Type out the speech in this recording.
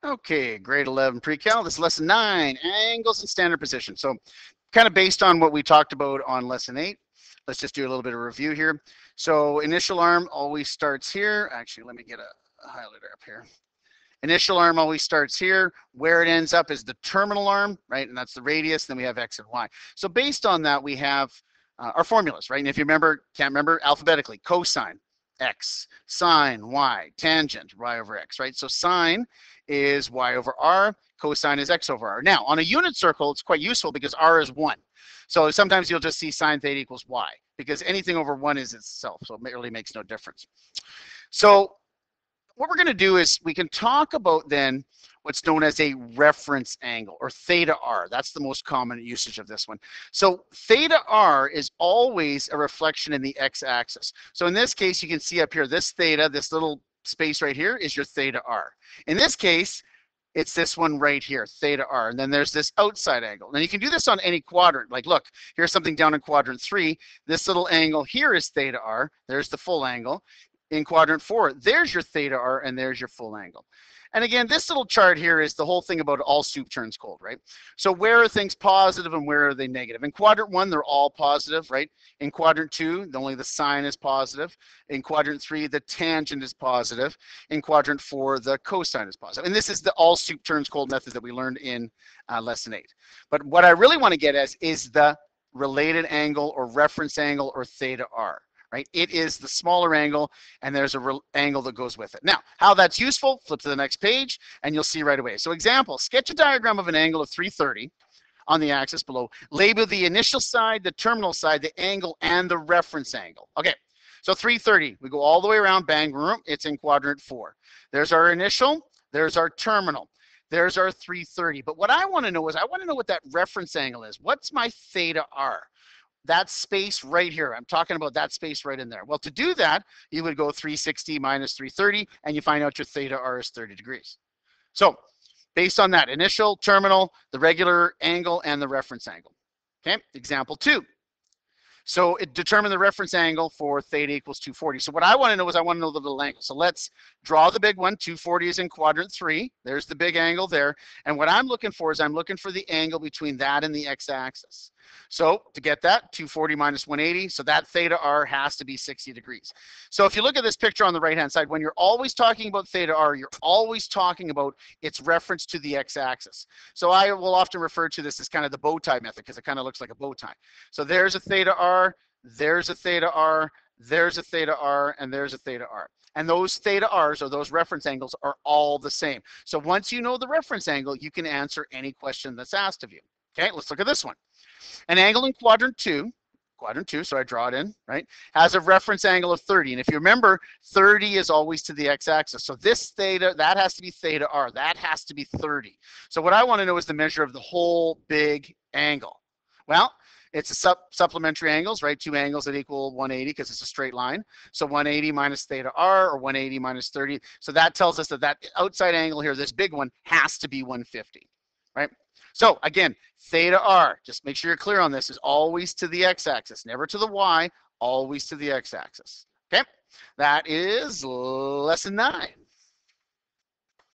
Okay, grade 11 pre-cal. This is lesson 9, angles and standard position. So kind of based on what we talked about on lesson 8, let's just do a little bit of review here. So initial arm always starts here. Actually, let me get a highlighter up here. Initial arm always starts here. Where it ends up is the terminal arm, right? And that's the radius. Then we have X and Y. So based on that, we have our formulas, right? And if you remember, can't remember alphabetically, cosine, X, sine, Y, tangent, Y over X, right? So sine is Y over R, cosine is X over R. Now, on a unit circle, it's quite useful because R is 1. So sometimes you'll just see sine theta equals Y because anything over 1 is itself. So it really makes no difference. So what we're going to do is we can talk about then what's known as a reference angle, or theta r. That's the most common usage of this one. So theta r is always a reflection in the x-axis. So in this case, you can see up here, this theta, this little space right here is your theta r. In this case, it's this one right here, theta r, and then there's this outside angle. Now you can do this on any quadrant. Like, look, here's something down in quadrant 3. This little angle here is theta r. There's the full angle. In quadrant 4, there's your theta r, and there's your full angle. And again, this little chart here is the whole thing about all soup turns cold, right? So where are things positive and where are they negative? In quadrant 1, they're all positive, right? In quadrant 2, only the sine is positive. In quadrant 3, the tangent is positive. In quadrant 4, the cosine is positive. And this is the all soup turns cold method that we learned in lesson 8. But what I really want to get at is the related angle or reference angle or theta r. Right? It is the smaller angle, and there's a angle that goes with it. Now, how that's useful, flip to the next page, and you'll see right away. So example, sketch a diagram of an angle of 330 on the axis below. Label the initial side, the terminal side, the angle, and the reference angle. Okay, so 330, we go all the way around, bang, it's in quadrant 4. There's our initial, there's our terminal. There's our 330. But what I want to know is, I want to know what that reference angle is. What's my theta r? That space right here. I'm talking about that space right in there. Well, to do that, you would go 360 minus 330, and you find out your theta r is 30 degrees. So based on that, initial, terminal, the regular angle, and the reference angle. Okay, example 2. So it determined the reference angle for theta equals 240. So what I want to know is I want to know the little angle. So let's draw the big one. 240 is in quadrant 3. There's the big angle there. And what I'm looking for is I'm looking for the angle between that and the x-axis. So to get that, 240 minus 180, so that theta r has to be 60 degrees. So if you look at this picture on the right-hand side, when you're always talking about theta r, you're always talking about its reference to the x-axis. So I will often refer to this as kind of the bow tie method because it kind of looks like a bow tie. So there's a theta r, there's a theta r, there's a theta r, and there's a theta r. And those theta r's, or those reference angles, are all the same. So once you know the reference angle, you can answer any question that's asked of you. Okay, let's look at this one. An angle in quadrant 2, so I draw it in, right, has a reference angle of 30. And if you remember, 30 is always to the x-axis. So this theta, that has to be theta r. That has to be 30. So what I want to know is the measure of the whole big angle. Well, it's a supplementary angles, right? Two angles that equal 180 because it's a straight line. So 180 minus theta r, or 180 minus 30. So that tells us that that outside angle here, this big one, has to be 150, right? So again, theta r, just make sure you're clear on this, is always to the x-axis, never to the y, always to the x-axis. Okay, that is lesson 9.